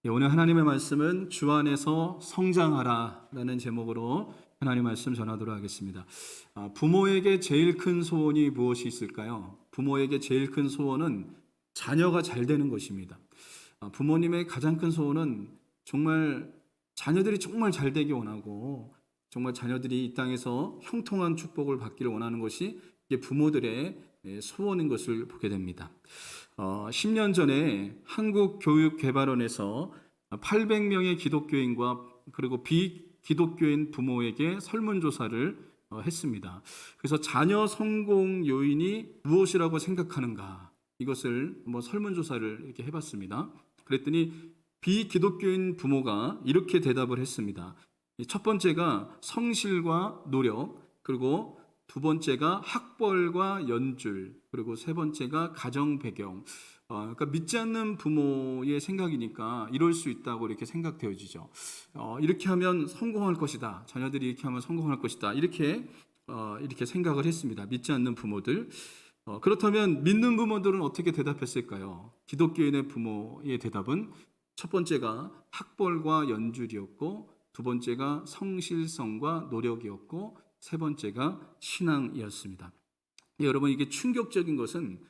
오늘 하나님의 말씀은 주 안에서 성장하라라는 제목으로 하나님의 말씀 전하도록 하겠습니다. 부모에게 제일 큰 소원이 무엇이 있을까요? 부모에게 제일 큰 소원은 자녀가 잘 되는 것입니다. 부모님의 가장 큰 소원은 정말 자녀들이 정말 잘 되기 원하고 정말 자녀들이 이 땅에서 형통한 축복을 받기를 원하는 것이 이게 부모들의 소원인 것을 보게 됩니다. 10년 전에 한국교육개발원에서 800명의 기독교인과 그리고 비기독교인 부모에게 설문조사를 했습니다. 그래서 자녀 성공 요인이 무엇이라고 생각하는가 이것을 설문조사를 이렇게 해봤습니다. 그랬더니 비기독교인 부모가 이렇게 대답을 했습니다. 첫 번째가 성실과 노력, 그리고 두 번째가 학벌과 연줄, 그리고 세 번째가 가정 배경. 그러니까 믿지 않는 부모의 생각이니까 이럴 수 있다고 이렇게 생각되어지죠. 이렇게 하면 성공할 것이다. 자녀들이 이렇게 하면 성공할 것이다. 이렇게 생각을 했습니다. 믿지 않는 부모들. 그렇다면 믿는 부모들은 어떻게 대답했을까요? 기독교인의 부모의 대답은 첫 번째가 학벌과 연줄이었고, 두 번째가 성실성과 노력이었고, 세 번째가 신앙이었습니다. 여러분, 이게 충격적인 것은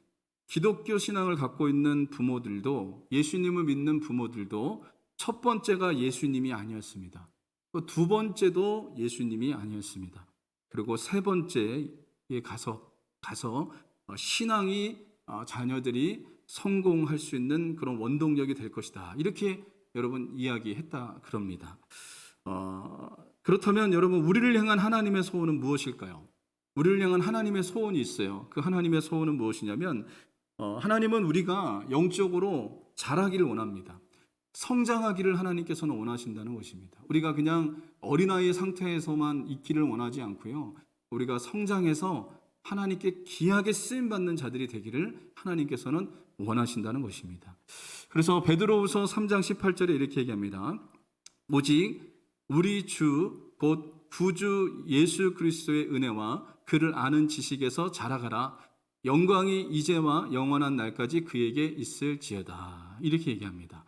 기독교 신앙을 갖고 있는 부모들도, 예수님을 믿는 부모들도 첫 번째가 예수님이 아니었습니다. 두 번째도 예수님이 아니었습니다. 그리고 세 번째에 가서 신앙이 자녀들이 성공할 수 있는 그런 원동력이 될 것이다. 이렇게 여러분 이야기했다 그럽니다. 그렇다면 여러분, 우리를 향한 하나님의 소원은 무엇일까요? 우리를 향한 하나님의 소원이 있어요. 그 하나님의 소원은 무엇이냐면 하나님은 우리가 영적으로 자라기를 원합니다. 성장하기를 하나님께서는 원하신다는 것입니다. 우리가 그냥 어린아이의 상태에서만 있기를 원하지 않고요. 우리가 성장해서 하나님께 귀하게 쓰임받는 자들이 되기를 하나님께서는 원하신다는 것입니다. 그래서 베드로후서 3장 18절에 이렇게 얘기합니다. 오직 우리 주 곧 구주 예수 그리스도의 은혜와 그를 아는 지식에서 자라가라. 영광이 이제와 영원한 날까지 그에게 있을지어다. 이렇게 얘기합니다.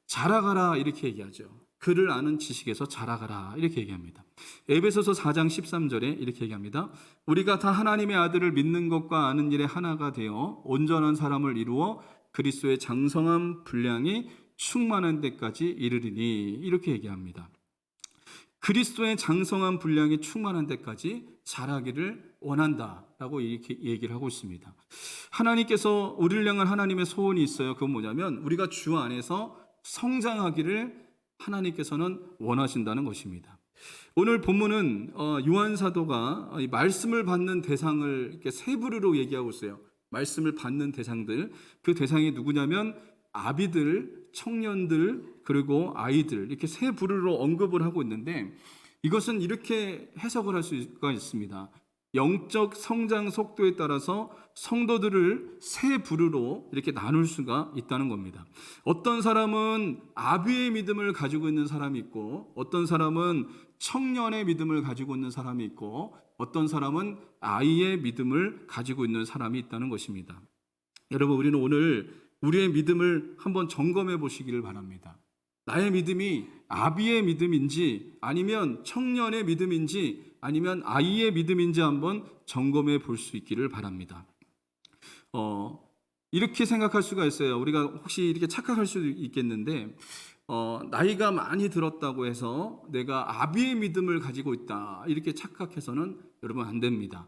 자라가라 이렇게 얘기하죠. 그를 아는 지식에서 자라가라 이렇게 얘기합니다. 에베소서 4장 13절에 이렇게 얘기합니다. 우리가 다 하나님의 아들을 믿는 것과 아는 일에 하나가 되어 온전한 사람을 이루어 그리스도의 장성한 분량이 충만한 데까지 이르리니 이렇게 얘기합니다. 그리스도의 장성한 분량이 충만한 데까지 자라기를 원한다라고 이렇게 얘기를 하고 있습니다. 하나님께서 우리를 향한 하나님의 소원이 있어요. 그건 뭐냐면 우리가 주 안에서 성장하기를 하나님께서는 원하신다는 것입니다. 오늘 본문은 요한 사도가 말씀을 받는 대상을 이렇게 세 부류로 얘기하고 있어요. 말씀을 받는 대상들, 그 대상이 누구냐면 아비들, 청년들, 그리고 아이들, 이렇게 세 부류로 언급을 하고 있는데 이것은 이렇게 해석을 할 수가 있습니다. 영적 성장 속도에 따라서 성도들을 세 부류로 이렇게 나눌 수가 있다는 겁니다. 어떤 사람은 아비의 믿음을 가지고 있는 사람이 있고, 어떤 사람은 청년의 믿음을 가지고 있는 사람이 있고, 어떤 사람은 아이의 믿음을 가지고 있는 사람이 있다는 것입니다. 여러분, 우리는 오늘 우리의 믿음을 한번 점검해 보시기를 바랍니다. 나의 믿음이 아비의 믿음인지 아니면 청년의 믿음인지 아니면 아이의 믿음인지 한번 점검해 볼 수 있기를 바랍니다. 이렇게 생각할 수가 있어요. 우리가 혹시 이렇게 착각할 수도 있겠는데 나이가 많이 들었다고 해서 내가 아비의 믿음을 가지고 있다 이렇게 착각해서는 여러분 안 됩니다.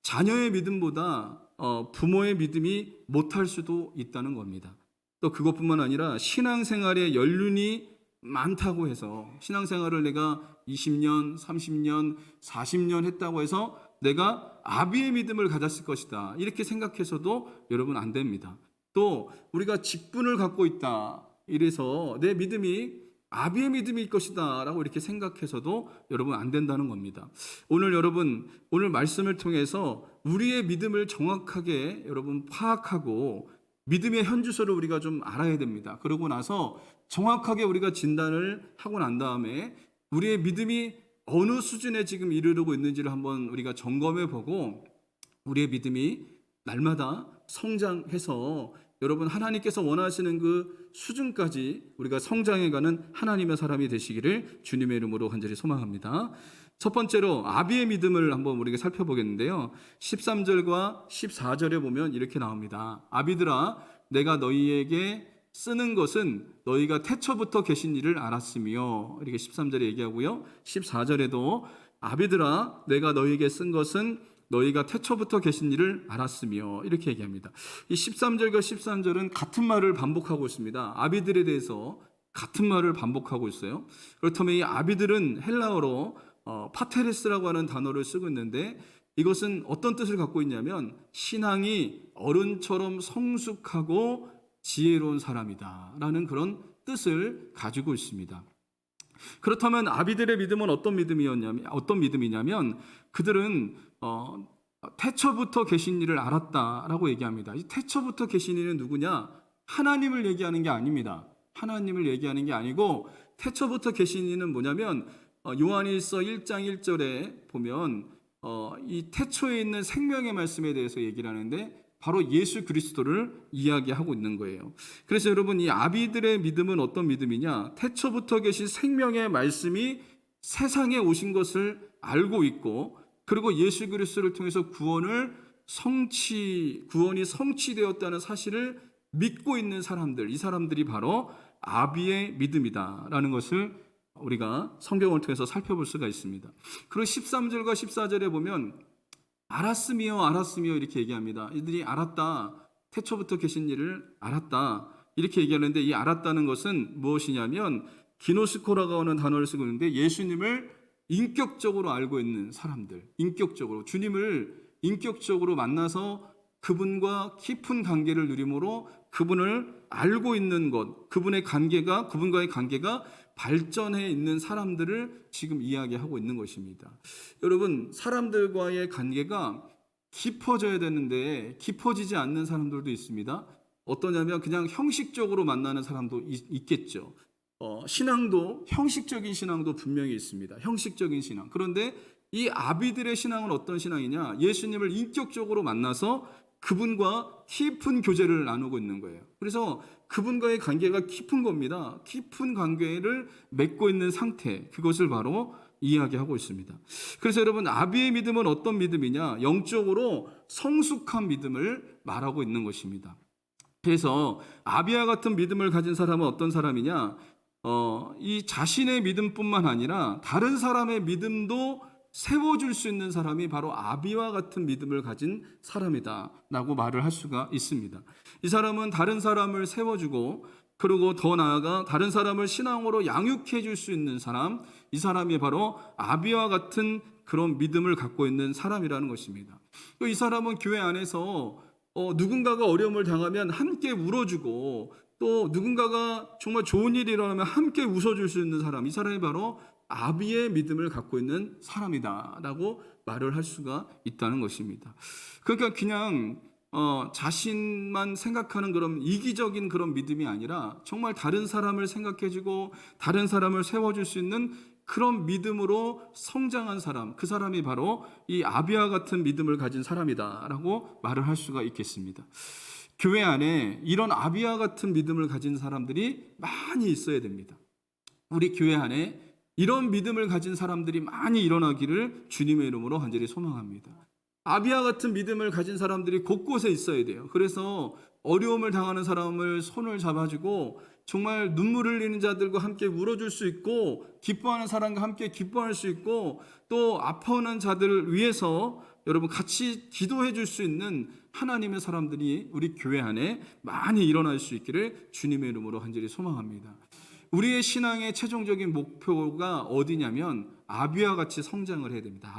자녀의 믿음보다 부모의 믿음이 못할 수도 있다는 겁니다. 또 그것뿐만 아니라 신앙생활에 연륜이 많다고 해서 신앙생활을 내가 20년, 30년, 40년 했다고 해서 내가 아비의 믿음을 가졌을 것이다 이렇게 생각해서도 여러분 안 됩니다. 또 우리가 직분을 갖고 있다 이래서 내 믿음이 아비의 믿음일 것이다 라고 이렇게 생각해서도 여러분 안 된다는 겁니다. 오늘 여러분, 오늘 말씀을 통해서 우리의 믿음을 정확하게 여러분 파악하고 믿음의 현주소를 우리가 좀 알아야 됩니다. 그러고 나서 정확하게 우리가 진단을 하고 난 다음에 우리의 믿음이 어느 수준에 지금 이르르고 있는지를 한번 우리가 점검해 보고 우리의 믿음이 날마다 성장해서 여러분 하나님께서 원하시는 그 수준까지 우리가 성장해가는 하나님의 사람이 되시기를 주님의 이름으로 간절히 소망합니다. 첫 번째로 아비의 믿음을 한번 우리가 살펴보겠는데요. 13절과 14절에 보면 이렇게 나옵니다. 아비들아 내가 너희에게 쓰는 것은 너희가 태초부터 계신 일을 알았으며, 이렇게 13절에 얘기하고요. 14절에도 아비들아 내가 너희에게 쓴 것은 너희가 태초부터 계신 일을 알았으며, 이렇게 얘기합니다. 이 13절과 14절은 같은 말을 반복하고 있습니다. 아비들에 대해서 같은 말을 반복하고 있어요. 그렇다면 이 아비들은 헬라어로 파테레스라고 하는 단어를 쓰고 있는데, 이것은 어떤 뜻을 갖고 있냐면 신앙이 어른처럼 성숙하고 지혜로운 사람이다 라는 그런 뜻을 가지고 있습니다. 그렇다면 아비들의 믿음은 어떤 믿음이냐면 그들은 태초부터 계신 이를 알았다라고 얘기합니다. 이 태초부터 계신 이는 누구냐? 하나님을 얘기하는 게 아닙니다. 하나님을 얘기하는 게 아니고, 태초부터 계신 이는 뭐냐면 요한일서 1장 1절에 보면 이 태초에 있는 생명의 말씀에 대해서 얘기를 하는데 바로 예수 그리스도를 이야기하고 있는 거예요. 그래서 여러분 이 아비들의 믿음은 어떤 믿음이냐? 태초부터 계신 생명의 말씀이 세상에 오신 것을 알고 있고, 그리고 예수 그리스도를 통해서 구원이 성취되었다는 사실을 믿고 있는 사람들, 이 사람들이 바로 아비의 믿음이다라는 것을 우리가 성경을 통해서 살펴볼 수가 있습니다. 그리고 13절과 14절에 보면 알았으며 이렇게 얘기합니다. 이들이 알았다, 태초부터 계신 일을 알았다 이렇게 얘기하는데, 이 알았다는 것은 무엇이냐면 기노스코라고 하는 단어를 쓰고 있는데, 예수님을 인격적으로 알고 있는 사람들, 인격적으로 주님을 인격적으로 만나서 그분과 깊은 관계를 누림으로 그분을 알고 있는 것, 그분과의 관계가 발전해 있는 사람들을 지금 이야기하고 있는 것입니다. 여러분, 사람들과의 관계가 깊어져야 되는데 깊어지지 않는 사람들도 있습니다. 어떠냐면 그냥 형식적으로 만나는 사람도 있겠죠. 신앙도 형식적인 신앙도 분명히 있습니다. 형식적인 신앙. 그런데 이 아비들의 신앙은 어떤 신앙이냐? 예수님을 인격적으로 만나서 그분과 깊은 교제를 나누고 있는 거예요. 그래서 그분과의 관계가 깊은 겁니다. 깊은 관계를 맺고 있는 상태, 그것을 바로 이야기하고 있습니다. 그래서 여러분, 아비의 믿음은 어떤 믿음이냐? 영적으로 성숙한 믿음을 말하고 있는 것입니다. 그래서 아비와 같은 믿음을 가진 사람은 어떤 사람이냐? 이 자신의 믿음뿐만 아니라 다른 사람의 믿음도 세워줄 수 있는 사람이 바로 아비와 같은 믿음을 가진 사람이다 라고 말을 할 수가 있습니다. 이 사람은 다른 사람을 세워주고, 그리고 더 나아가 다른 사람을 신앙으로 양육해 줄 수 있는 사람, 이 사람이 바로 아비와 같은 그런 믿음을 갖고 있는 사람이라는 것입니다. 또 이 사람은 교회 안에서 누군가가 어려움을 당하면 함께 울어주고, 또 누군가가 정말 좋은 일이 일어나면 함께 웃어줄 수 있는 사람, 이 사람이 바로 아비의 믿음을 갖고 있는 사람이다라고 말을 할 수가 있다는 것입니다. 그러니까 그냥 자신만 생각하는 그런 이기적인 그런 믿음이 아니라 정말 다른 사람을 생각해주고 다른 사람을 세워줄 수 있는 그런 믿음으로 성장한 사람, 그 사람이 바로 이 아비와 같은 믿음을 가진 사람이다라고 말을 할 수가 있겠습니다. 교회 안에 이런 아비와 같은 믿음을 가진 사람들이 많이 있어야 됩니다. 우리 교회 안에 이런 믿음을 가진 사람들이 많이 일어나기를 주님의 이름으로 간절히 소망합니다. 아비와 같은 믿음을 가진 사람들이 곳곳에 있어야 돼요. 그래서 어려움을 당하는 사람을 손을 잡아주고 정말 눈물 흘리는 자들과 함께 울어줄 수 있고, 기뻐하는 사람과 함께 기뻐할 수 있고, 또 아파하는 자들을 위해서 여러분 같이 기도해 줄 수 있는 하나님의 사람들이 우리 교회 안에 많이 일어날 수 있기를 주님의 이름으로 간절히 소망합니다. 우리의 신앙의 최종적인 목표가 어디냐면 아비와 같이 성장을 해야 됩니다.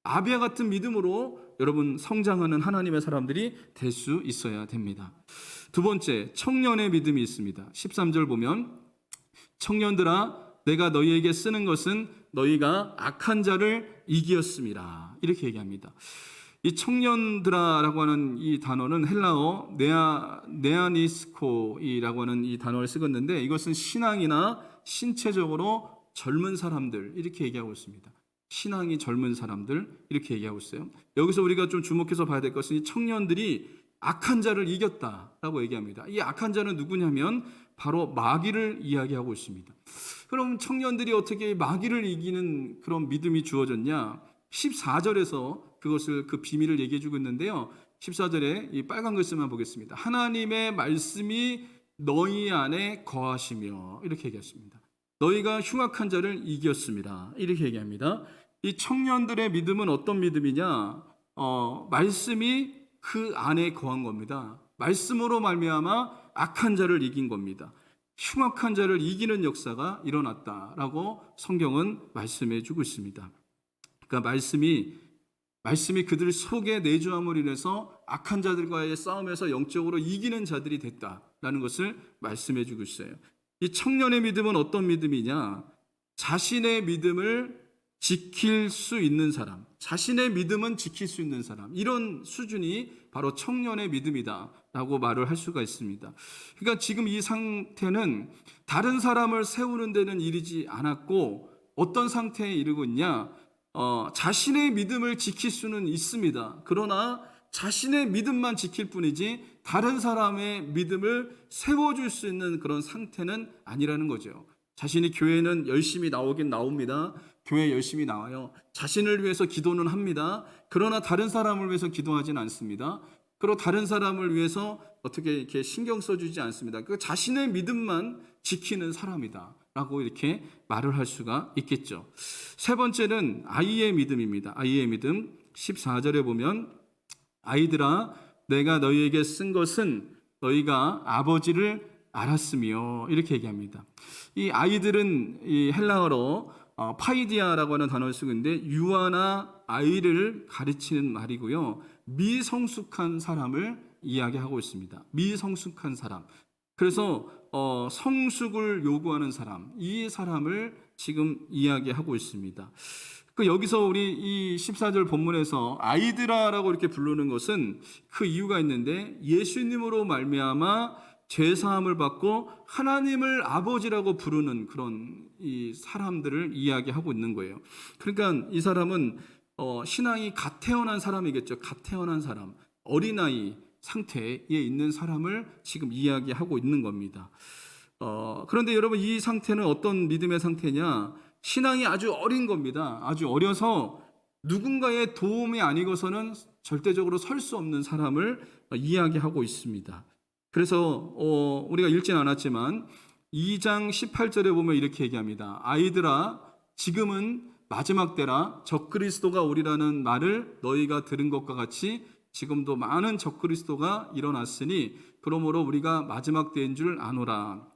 아비와 같은 믿음으로 여러분 성장하는 하나님의 사람들이 될 수 있어야 됩니다. 두 번째, 청년의 믿음이 있습니다. 13절 보면 청년들아 내가 너희에게 쓰는 것은 너희가 악한 자를 이기었음이라 이렇게 얘기합니다. 이 청년들아라고 하는 이 단어는 헬라어 네아니스코이라고 하는 이 단어를 쓰었는데, 이것은 신앙이나 신체적으로 젊은 사람들 이렇게 얘기하고 있습니다. 신앙이 젊은 사람들 이렇게 얘기하고 있어요. 여기서 우리가 좀 주목해서 봐야 될 것은 이 청년들이 악한 자를 이겼다라고 얘기합니다. 이 악한 자는 누구냐면 바로 마귀를 이야기하고 있습니다. 그럼 청년들이 어떻게 마귀를 이기는 그런 믿음이 주어졌냐? 14절에서 그것을 그 비밀을 얘기해 주고 있는데요. 14절에 이 빨간 글씨만 보겠습니다. 하나님의 말씀이 너희 안에 거하시며 이렇게 얘기했습니다. 너희가 흉악한 자를 이겼습니다. 이렇게 얘기합니다. 이 청년들의 믿음은 어떤 믿음이냐? 말씀이 그 안에 거한 겁니다. 말씀으로 말미암아 악한 자를 이긴 겁니다. 흉악한 자를 이기는 역사가 일어났다라고 성경은 말씀해 주고 있습니다. 그러니까 말씀이 그들 속에 내주함으로 인해서 악한 자들과의 싸움에서 영적으로 이기는 자들이 됐다라는 것을 말씀해 주고 있어요. 이 청년의 믿음은 어떤 믿음이냐? 자신의 믿음을 지킬 수 있는 사람, 자신의 믿음은 지킬 수 있는 사람, 이런 수준이 바로 청년의 믿음이다라고 말을 할 수가 있습니다. 그러니까 지금 이 상태는 다른 사람을 세우는 데는 이르지 않았고 어떤 상태에 이르고 있냐? 자신의 믿음을 지킬 수는 있습니다. 그러나 자신의 믿음만 지킬 뿐이지 다른 사람의 믿음을 세워줄 수 있는 그런 상태는 아니라는 거죠. 자신이 교회는 열심히 나오긴 나옵니다. 교회 열심히 나와요. 자신을 위해서 기도는 합니다. 그러나 다른 사람을 위해서 기도하지는 않습니다. 그리고 다른 사람을 위해서 어떻게 이렇게 신경 써주지 않습니다. 그 자신의 믿음만 지키는 사람이다 라고 이렇게 말을 할 수가 있겠죠. 세 번째는 아이의 믿음입니다. 아이의 믿음 14절에 보면 아이들아 내가 너희에게 쓴 것은 너희가 아버지를 알았으며 이렇게 얘기합니다. 이 아이들은 이 헬라어로 파이디아라고 하는 단어를 쓰고 있는데 유아나 아이를 가르치는 말이고요. 미성숙한 사람을 이야기하고 있습니다. 미성숙한 사람. 그래서 성숙을 요구하는 사람, 이 사람을 지금 이야기하고 있습니다. 여기서 우리 이 14절 본문에서 아이들아라고 이렇게 부르는 것은 그 이유가 있는데 예수님으로 말미암아 죄 사함을 받고 하나님을 아버지라고 부르는 그런 이 사람들을 이야기하고 있는 거예요. 그러니까 이 사람은 신앙이 갓 태어난 사람이겠죠. 갓 태어난 사람, 어린아이 상태에 있는 사람을 지금 이야기하고 있는 겁니다. 그런데 여러분 이 상태는 어떤 믿음의 상태냐? 신앙이 아주 어린 겁니다. 아주 어려서 누군가의 도움이 아니고서는 절대적으로 설 수 없는 사람을 이야기하고 있습니다. 그래서 우리가 읽지는 않았지만 2장 18절에 보면 이렇게 얘기합니다. 아이들아 지금은 마지막 때라 적그리스도가 오리라는 말을 너희가 들은 것과 같이 지금도 많은 적그리스도가 일어났으니 그러므로 우리가 마지막 때인 줄 아노라.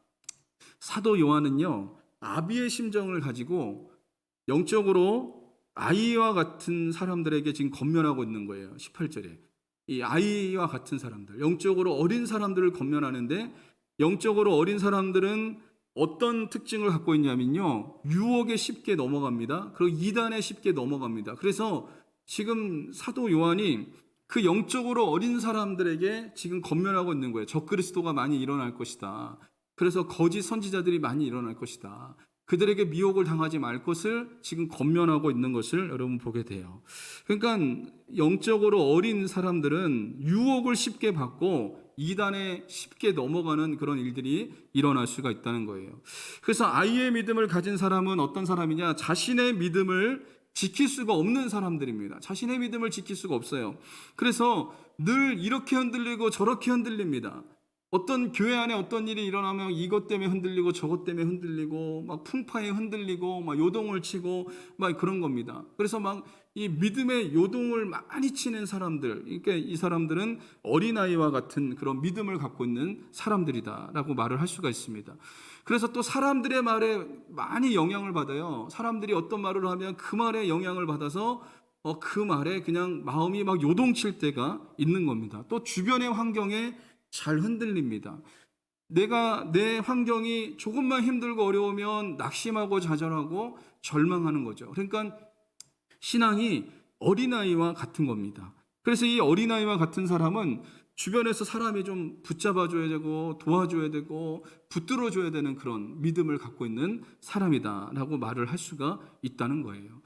사도 요한은요 아비의 심정을 가지고 영적으로 아이와 같은 사람들에게 지금 권면하고 있는 거예요. 18절에 이 아이와 같은 사람들, 영적으로 어린 사람들을 권면하는데 영적으로 어린 사람들은 어떤 특징을 갖고 있냐면요 유혹에 쉽게 넘어갑니다. 그리고 이단에 쉽게 넘어갑니다. 그래서 지금 사도 요한이 그 영적으로 어린 사람들에게 지금 권면하고 있는 거예요. 적그리스도가 많이 일어날 것이다. 그래서 거짓 선지자들이 많이 일어날 것이다. 그들에게 미혹을 당하지 말 것을 지금 권면하고 있는 것을 여러분 보게 돼요. 그러니까 영적으로 어린 사람들은 유혹을 쉽게 받고 이단에 쉽게 넘어가는 그런 일들이 일어날 수가 있다는 거예요. 그래서 아이의 믿음을 가진 사람은 어떤 사람이냐? 자신의 믿음을 지킬 수가 없는 사람들입니다. 자신의 믿음을 지킬 수가 없어요. 그래서 늘 이렇게 흔들리고 저렇게 흔들립니다. 어떤 교회 안에 어떤 일이 일어나면 이것 때문에 흔들리고 저것 때문에 흔들리고 막 풍파에 흔들리고 막 요동을 치고 막 그런 겁니다. 그래서 막 이 믿음의 요동을 많이 치는 사람들, 그러니까 이 사람들은 어린아이와 같은 그런 믿음을 갖고 있는 사람들이다라고 말을 할 수가 있습니다. 그래서 또 사람들의 말에 많이 영향을 받아요. 사람들이 어떤 말을 하면 그 말에 영향을 받아서 그 말에 그냥 마음이 막 요동칠 때가 있는 겁니다. 또 주변의 환경에 잘 흔들립니다. 내 환경이 조금만 힘들고 어려우면 낙심하고 좌절하고 절망하는 거죠. 그러니까 신앙이 어린아이와 같은 겁니다. 그래서 이 어린아이와 같은 사람은 주변에서 사람이 좀 붙잡아줘야 되고 도와줘야 되고 붙들어줘야 되는 그런 믿음을 갖고 있는 사람이다라고 말을 할 수가 있다는 거예요.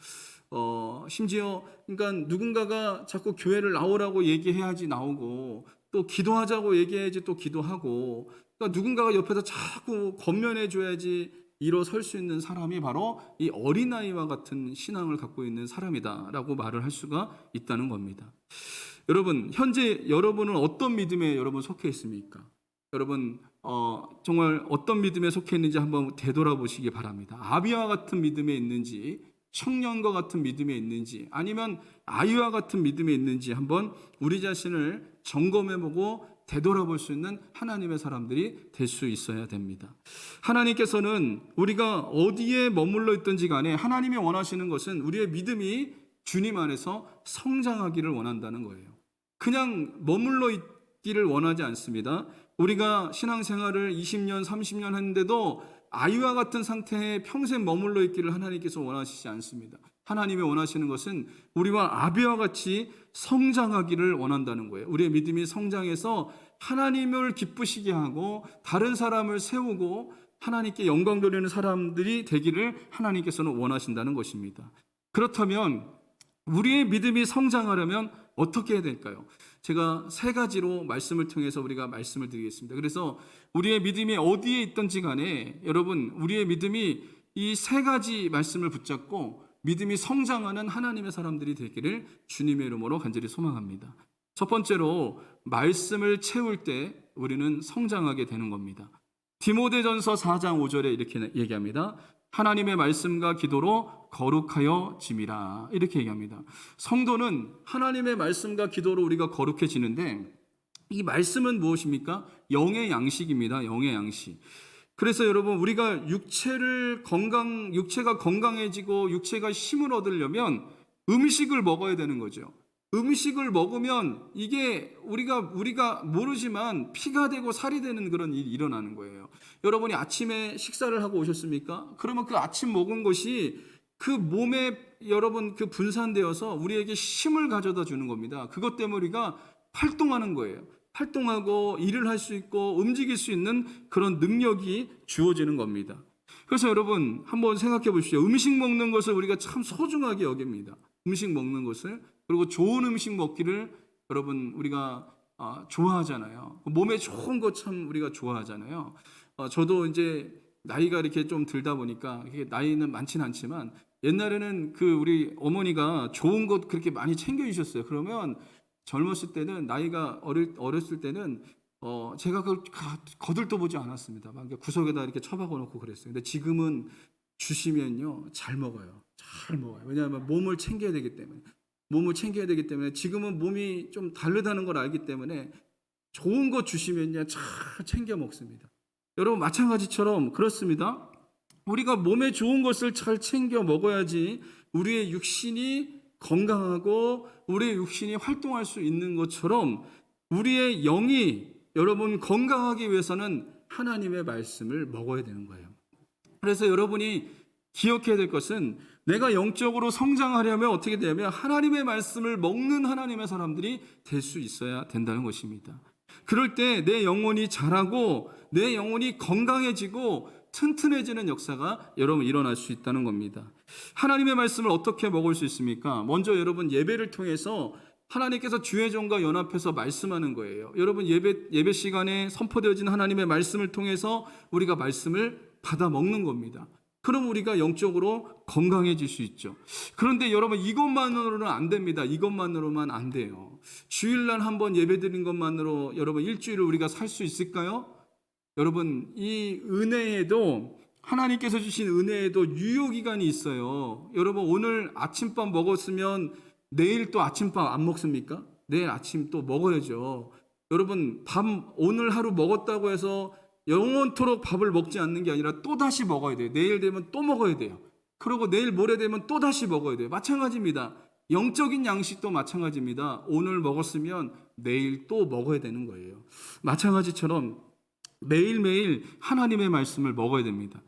심지어 그러니까 누군가가 자꾸 교회를 나오라고 얘기해야지 나오고 또 기도하자고 얘기해야지 또 기도하고, 그러니까 누군가가 옆에서 자꾸 권면해 줘야지 일어설 수 있는 사람이 바로 이 어린아이와 같은 신앙을 갖고 있는 사람이다라고 말을 할 수가 있다는 겁니다. 여러분, 현재 여러분은 어떤 믿음에 여러분 속해 있습니까? 여러분, 정말 어떤 믿음에 속해 있는지 한번 되돌아보시기 바랍니다. 아비와 같은 믿음에 있는지, 청년과 같은 믿음에 있는지, 아니면 아이와 같은 믿음에 있는지 한번 우리 자신을 점검해보고 되돌아볼 수 있는 하나님의 사람들이 될 수 있어야 됩니다. 하나님께서는 우리가 어디에 머물러 있든지 간에 하나님이 원하시는 것은 우리의 믿음이 주님 안에서 성장하기를 원한다는 거예요. 그냥 머물러 있기를 원하지 않습니다. 우리가 신앙생활을 20년, 30년 했는데도 아이와 같은 상태에 평생 머물러 있기를 하나님께서 원하시지 않습니다. 하나님이 원하시는 것은 우리와 아비와 같이 성장하기를 원한다는 거예요. 우리의 믿음이 성장해서 하나님을 기쁘시게 하고 다른 사람을 세우고 하나님께 영광 돌리는 사람들이 되기를 하나님께서는 원하신다는 것입니다. 그렇다면 우리의 믿음이 성장하려면 어떻게 해야 될까요? 제가 세 가지로 말씀을 통해서 우리가 말씀을 드리겠습니다. 그래서 우리의 믿음이 어디에 있든지 간에 여러분, 우리의 믿음이 이 세 가지 말씀을 붙잡고 믿음이 성장하는 하나님의 사람들이 되기를 주님의 이름으로 간절히 소망합니다. 첫 번째로 말씀을 채울 때 우리는 성장하게 되는 겁니다. 디모데전서 4장 5절에 이렇게 얘기합니다. 하나님의 말씀과 기도로 거룩하여 짐이라, 이렇게 얘기합니다. 성도는 하나님의 말씀과 기도로 우리가 거룩해지는데, 이 말씀은 무엇입니까? 영의 양식입니다. 영의 양식. 그래서 여러분, 우리가 육체가 건강해지고 육체가 힘을 얻으려면 음식을 먹어야 되는 거죠. 음식을 먹으면 이게 우리가 모르지만 피가 되고 살이 되는 그런 일이 일어나는 거예요. 여러분이 아침에 식사를 하고 오셨습니까? 그러면 그 아침 먹은 것이 그 몸에 여러분 그 분산되어서 우리에게 힘을 가져다 주는 겁니다. 그것 때문에 우리가 활동하는 거예요. 활동하고 일을 할 수 있고 움직일 수 있는 그런 능력이 주어지는 겁니다. 그래서 여러분 한번 생각해 보십시오. 음식 먹는 것을 우리가 참 소중하게 여깁니다. 음식 먹는 것을. 그리고 좋은 음식 먹기를 여러분 우리가 좋아하잖아요. 몸에 좋은 것 참 우리가 좋아하잖아요. 저도 이제 나이가 이렇게 좀 들다 보니까 나이는 많지는 않지만 옛날에는 그 우리 어머니가 좋은 것 그렇게 많이 챙겨주셨어요. 그러면 젊었을 때는 나이가 어렸을 때는 제가 그걸 거들떠보지 않았습니다. 막 구석에다 이렇게 처박아 놓고 그랬어요. 근데 지금은 주시면요 잘 먹어요. 잘 먹어요. 왜냐하면 몸을 챙겨야 되기 때문에 지금은 몸이 좀 다르다는 걸 알기 때문에 좋은 거 주시면요 잘 챙겨 먹습니다. 여러분 마찬가지처럼 그렇습니다. 우리가 몸에 좋은 것을 잘 챙겨 먹어야지 우리의 육신이 건강하고 우리의 육신이 활동할 수 있는 것처럼 우리의 영이 여러분 건강하기 위해서는 하나님의 말씀을 먹어야 되는 거예요. 그래서 여러분이 기억해야 될 것은 내가 영적으로 성장하려면 어떻게 되냐면 하나님의 말씀을 먹는 하나님의 사람들이 될 수 있어야 된다는 것입니다. 그럴 때 내 영혼이 자라고 내 영혼이 건강해지고 튼튼해지는 역사가 여러분 일어날 수 있다는 겁니다. 하나님의 말씀을 어떻게 먹을 수 있습니까? 먼저 여러분 예배를 통해서 하나님께서 주의 종과 연합해서 말씀하는 거예요. 여러분 예배 시간에 선포되어진 하나님의 말씀을 통해서 우리가 말씀을 받아 먹는 겁니다. 그럼 우리가 영적으로 건강해질 수 있죠. 그런데 여러분 이것만으로는 안 됩니다. 이것만으로만 안 돼요. 주일날 한번 예배 드린 것만으로 여러분 일주일을 우리가 살 수 있을까요? 여러분 이 은혜에도 하나님께서 주신 은혜에도 유효기간이 있어요. 여러분 오늘 아침밥 먹었으면 내일 또 아침밥 안 먹습니까? 내일 아침 또 먹어야죠. 여러분 오늘 하루 먹었다고 해서 영원토록 밥을 먹지 않는 게 아니라 또다시 먹어야 돼요. 내일 되면 또 먹어야 돼요. 그리고 내일 모레 되면 또다시 먹어야 돼요. 마찬가지입니다. 영적인 양식도 마찬가지입니다. 오늘 먹었으면 내일 또 먹어야 되는 거예요. 마찬가지처럼 매일매일 하나님의 말씀을 먹어야 됩니다.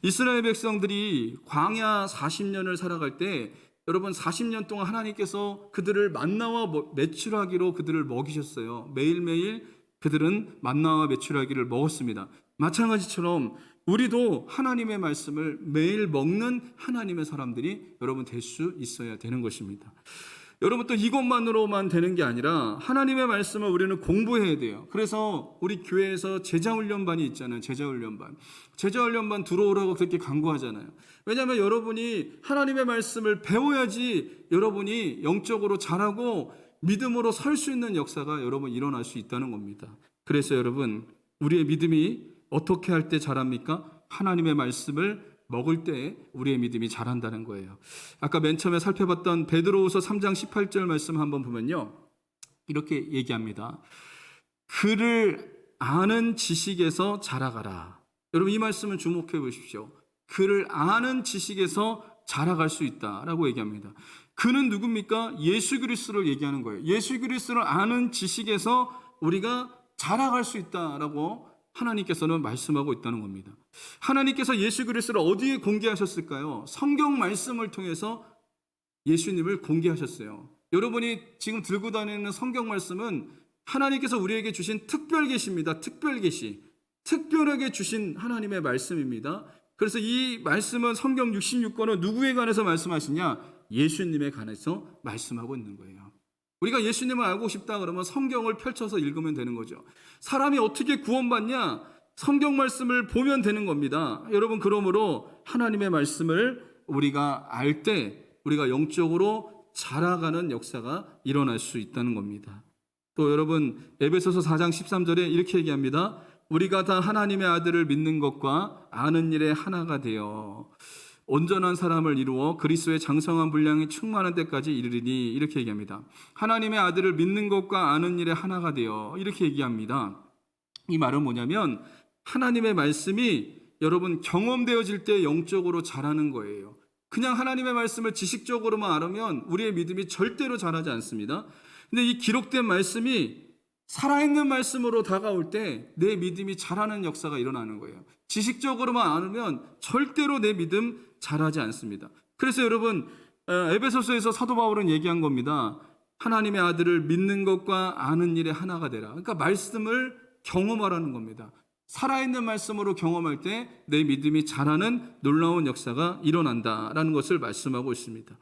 이스라엘 백성들이 광야 40년을 살아갈 때 여러분 40년 동안 하나님께서 그들을 만나와 메추라기로 그들을 먹이셨어요. 매일매일 그들은 만나와 메추라기를 먹었습니다. 마찬가지처럼 우리도 하나님의 말씀을 매일 먹는 하나님의 사람들이 여러분 될 수 있어야 되는 것입니다. 여러분 또 이것만으로만 되는 게 아니라 하나님의 말씀을 우리는 공부해야 돼요. 그래서 우리 교회에서 제자훈련반이 있잖아요. 제자훈련반. 제자훈련반 들어오라고 그렇게 강구하잖아요. 왜냐하면 여러분이 하나님의 말씀을 배워야지 여러분이 영적으로 자라고 믿음으로 설 수 있는 역사가 여러분 일어날 수 있다는 겁니다. 그래서 여러분 우리의 믿음이 어떻게 할 때 자랍니까? 하나님의 말씀을 먹을 때 우리의 믿음이 자란다는 거예요. 아까 맨 처음에 살펴봤던 베드로후서 3장 18절 말씀 한번 보면요. 이렇게 얘기합니다. 그를 아는 지식에서 자라가라. 여러분 이 말씀을 주목해 보십시오. 그를 아는 지식에서 자라갈 수 있다라고 얘기합니다. 그는 누굽니까? 예수 그리스도를 얘기하는 거예요. 예수 그리스도를 아는 지식에서 우리가 자라갈 수 있다라고 하나님께서는 말씀하고 있다는 겁니다. 하나님께서 예수 그리스도를 어디에 공개하셨을까요? 성경 말씀을 통해서 예수님을 공개하셨어요. 여러분이 지금 들고 다니는 성경 말씀은 하나님께서 우리에게 주신 특별 계시입니다. 특별 계시. 특별하게 주신 하나님의 말씀입니다. 그래서 이 말씀은 성경 66권은 누구에 관해서 말씀하시냐? 예수님에 관해서 말씀하고 있는 거예요. 우리가 예수님을 알고 싶다 그러면 성경을 펼쳐서 읽으면 되는 거죠. 사람이 어떻게 구원받냐? 성경 말씀을 보면 되는 겁니다. 여러분 그러므로 하나님의 말씀을 우리가 알 때 우리가 영적으로 자라가는 역사가 일어날 수 있다는 겁니다. 또 여러분 에베소서 4장 13절에 이렇게 얘기합니다. 우리가 다 하나님의 아들을 믿는 것과 아는 일에 하나가 되어 온전한 사람을 이루어 그리스도의 장성한 분량이 충만한 때까지 이르리니 이렇게 얘기합니다. 하나님의 아들을 믿는 것과 아는 일에 하나가 되어 이렇게 얘기합니다. 이 말은 뭐냐면 하나님의 말씀이 여러분 경험되어질 때 영적으로 자라는 거예요. 그냥 하나님의 말씀을 지식적으로만 알으면 우리의 믿음이 절대로 자라지 않습니다. 근데 이 기록된 말씀이 살아있는 말씀으로 다가올 때 내 믿음이 자라는 역사가 일어나는 거예요. 지식적으로만 알으면 절대로 내 믿음 자라지 않습니다. 그래서 여러분 에베소서에서 사도 바울은 얘기한 겁니다. 하나님의 아들을 믿는 것과 아는 일에 하나가 되라. 그러니까 말씀을 경험하라는 겁니다. 살아있는 말씀으로 경험할 때 내 믿음이 자라는 놀라운 역사가 일어난다라는 것을 말씀하고 있습니다.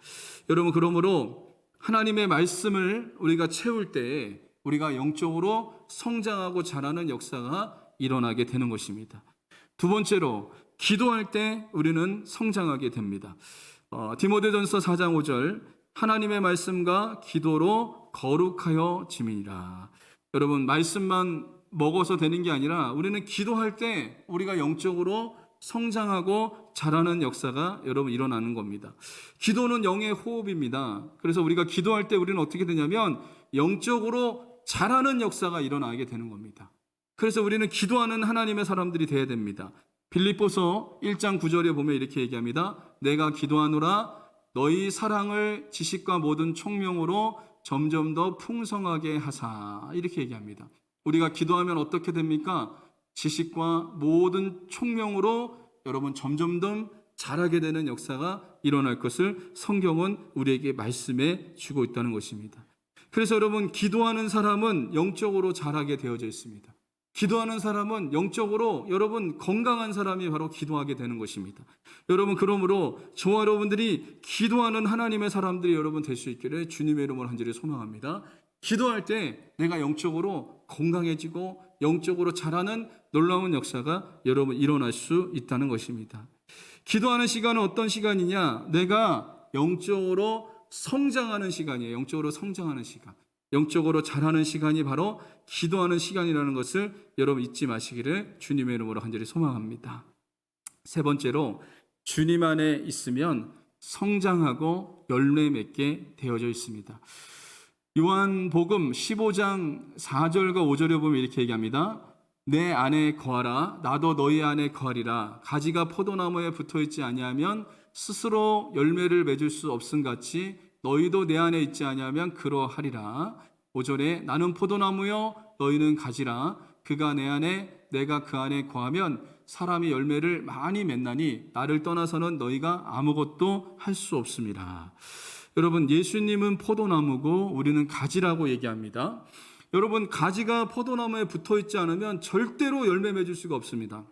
여러분 그러므로 하나님의 말씀을 우리가 채울 때 우리가 영적으로 성장하고 자라는 역사가 일어나게 되는 것입니다. 두 번째로 기도할 때 우리는 성장하게 됩니다. 디모데전서 4장 5절 하나님의 말씀과 기도로 거룩하여 지미니라. 여러분 말씀만 먹어서 되는 게 아니라 우리는 기도할 때 우리가 영적으로 성장하고 자라는 역사가 여러분 일어나는 겁니다. 기도는 영의 호흡입니다. 그래서 우리가 기도할 때 우리는 어떻게 되냐면 영적으로 자라는 역사가 일어나게 되는 겁니다. 그래서 우리는 기도하는 하나님의 사람들이 되어야 됩니다. 빌립보서 1장 9절에 보면 이렇게 얘기합니다. 내가 기도하노라 너희 사랑을 지식과 모든 총명으로 점점 더 풍성하게 하사 이렇게 얘기합니다. 우리가 기도하면 어떻게 됩니까? 지식과 모든 총명으로 여러분 점점 더 자라게 되는 역사가 일어날 것을 성경은 우리에게 말씀해 주고 있다는 것입니다. 그래서 여러분 기도하는 사람은 영적으로 자라게 되어져 있습니다. 기도하는 사람은 영적으로 여러분 건강한 사람이 바로 기도하게 되는 것입니다. 여러분 그러므로 저와 여러분들이 기도하는 하나님의 사람들이 여러분 될 수 있기를 주님의 이름으로 간절히 소망합니다. 기도할 때 내가 영적으로 건강해지고 영적으로 자라는 놀라운 역사가 여러분 일어날 수 있다는 것입니다. 기도하는 시간은 어떤 시간이냐? 내가 영적으로 성장하는 시간이에요. 영적으로 성장하는 시간. 영적으로 자라는 시간이 바로 기도하는 시간이라는 것을 여러분 잊지 마시기를 주님의 이름으로 간절히 소망합니다. 세 번째로 주님 안에 있으면 성장하고 열매 맺게 되어져 있습니다. 요한복음 15장 4절과 5절에 보면 이렇게 얘기합니다. 내 안에 거하라 나도 너희 안에 거하리라. 가지가 포도나무에 붙어있지 아니하면 스스로 열매를 맺을 수 없음같이 너희도 내 안에 있지 아니하면 그러하리라. 5절에 나는 포도나무요 너희는 가지라. 그가 내 안에 내가 그 안에 거하면 사람이 열매를 많이 맺나니 나를 떠나서는 너희가 아무것도 할 수 없습니다. 여러분 예수님은 포도나무고 우리는 가지라고 얘기합니다. 여러분 가지가 포도나무에 붙어있지 않으면 절대로 열매 맺을 수가 없습니다.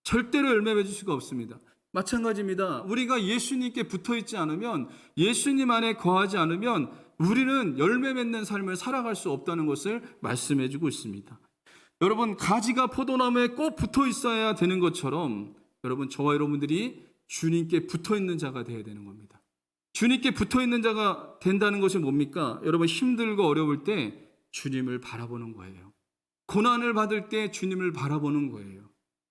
절대로 열매 맺을 수가 없습니다. 마찬가지입니다. 우리가 예수님께 붙어있지 않으면 예수님 안에 거하지 않으면 우리는 열매 맺는 삶을 살아갈 수 없다는 것을 말씀해 주고 있습니다. 여러분, 가지가 포도나무에 꼭 붙어 있어야 되는 것처럼 여러분, 저와 여러분들이 주님께 붙어 있는 자가 되어야 되는 겁니다. 주님께 붙어 있는 자가 된다는 것이 뭡니까? 여러분, 힘들고 어려울 때 주님을 바라보는 거예요. 고난을 받을 때 주님을 바라보는 거예요.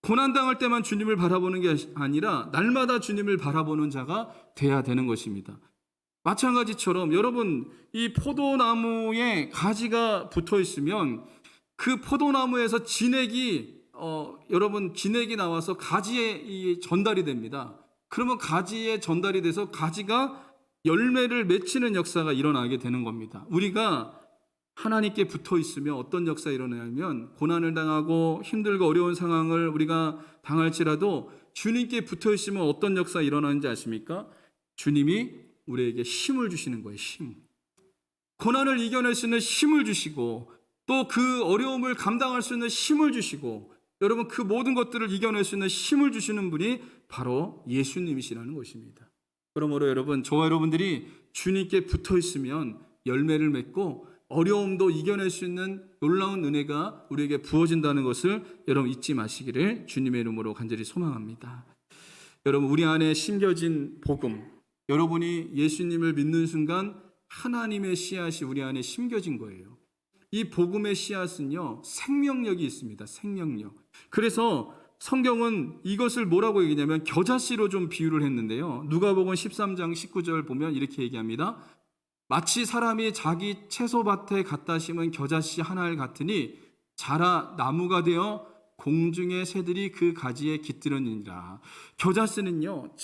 고난당할 때만 주님을 바라보는 게 아니라 날마다 주님을 바라보는 자가 돼야 되는 것입니다. 마찬가지처럼 여러분, 이 포도나무에 가지가 붙어 있으면 그 포도나무에서 여러분 진액이 나와서 가지에 전달이 됩니다. 그러면 가지에 전달이 돼서 가지가 열매를 맺히는 역사가 일어나게 되는 겁니다. 우리가 하나님께 붙어 있으면 어떤 역사가 일어나냐면 고난을 당하고 힘들고 어려운 상황을 우리가 당할지라도 주님께 붙어 있으면 어떤 역사가 일어나는지 아십니까? 주님이 우리에게 힘을 주시는 거예요. 힘. 고난을 이겨낼 수 있는 힘을 주시고 또 그 어려움을 감당할 수 있는 힘을 주시고 여러분 그 모든 것들을 이겨낼 수 있는 힘을 주시는 분이 바로 예수님이시라는 것입니다. 그러므로 여러분, 저와 여러분들이 주님께 붙어 있으면 열매를 맺고 어려움도 이겨낼 수 있는 놀라운 은혜가 우리에게 부어진다는 것을 여러분 잊지 마시기를 주님의 이름으로 간절히 소망합니다. 여러분, 우리 안에 심겨진 복음, 여러분이 예수님을 믿는 순간 하나님의 씨앗이 우리 안에 심겨진 거예요. 이 복음의 씨앗은요, 생명력이 있습니다. 생명력. 그래서 성경은 이것을 뭐라고 얘기냐면 겨자씨로 좀 비유를 했는데요. 누가복음 13장 19절 보면 이렇게 얘기합니다. 마치 사람이 자기 채소밭에 갖다 심은 겨자씨 하나를 같으니 자라 나무가 되어 공중의 새들이 그 가지에 깃들었느니라. 겨자씨는요,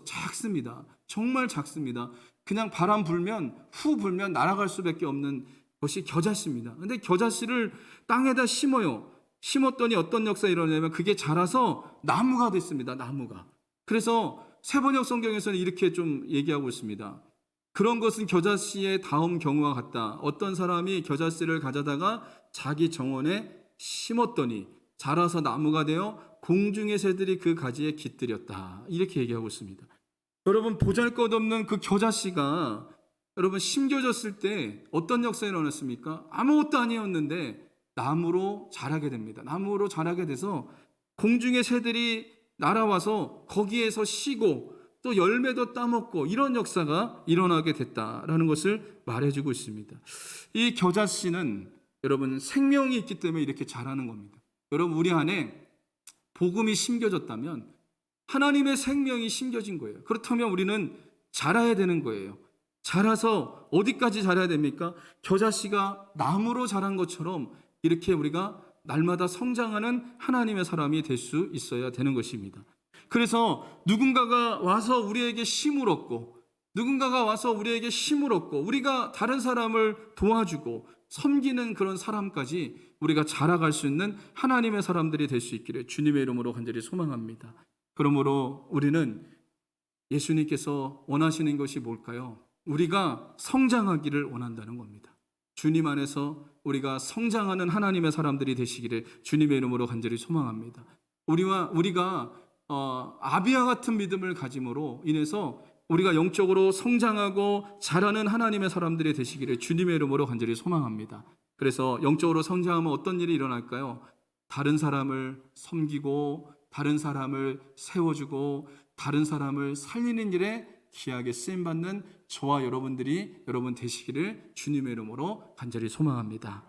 작습니다. 정말 작습니다. 그냥 바람 불면 후 불면 날아갈 수밖에 없는 것이 겨자씨입니다. 근데 겨자씨를 땅에다 심어요. 심었더니 어떤 역사가 일어나냐면 그게 자라서 나무가 됐습니다. 나무가. 그래서 세번역 성경에서는 이렇게 좀 얘기하고 있습니다. 그런 것은 겨자씨의 다음 경우와 같다. 어떤 사람이 겨자씨를 가져다가 자기 정원에 심었더니 자라서 나무가 되어 공중의 새들이 그 가지에 깃들였다. 이렇게 얘기하고 있습니다. 여러분, 보잘것없는 그 겨자씨가 여러분 심겨졌을 때 어떤 역사가 일어났습니까? 아무것도 아니었는데 나무로 자라게 됩니다. 나무로 자라게 돼서 공중의 새들이 날아와서 거기에서 쉬고 또 열매도 따먹고 이런 역사가 일어나게 됐다라는 것을 말해주고 있습니다. 이 겨자씨는 여러분 생명이 있기 때문에 이렇게 자라는 겁니다. 여러분, 우리 안에 복음이 심겨졌다면 하나님의 생명이 심겨진 거예요. 그렇다면 우리는 자라야 되는 거예요. 자라서 어디까지 자라야 됩니까? 겨자씨가 나무로 자란 것처럼 이렇게 우리가 날마다 성장하는 하나님의 사람이 될 수 있어야 되는 것입니다. 그래서 누군가가 와서 우리에게 힘을 얻고 우리가 다른 사람을 도와주고 섬기는 그런 사람까지 우리가 자라갈 수 있는 하나님의 사람들이 될 수 있기를 주님의 이름으로 간절히 소망합니다. 그러므로 우리는 예수님께서 원하시는 것이 뭘까요? 우리가 성장하기를 원한다는 겁니다. 주님 안에서 우리가 성장하는 하나님의 사람들이 되시기를 주님의 이름으로 간절히 소망합니다. 우리가 아비와 같은 믿음을 가짐으로 인해서 우리가 영적으로 성장하고 자라는 하나님의 사람들이 되시기를 주님의 이름으로 간절히 소망합니다. 그래서 영적으로 성장하면 어떤 일이 일어날까요? 다른 사람을 섬기고 다른 사람을 세워주고 다른 사람을 살리는 일에 귀하게 쓰임받는 저와 여러분 되시기를 주님의 이름으로 간절히 소망합니다.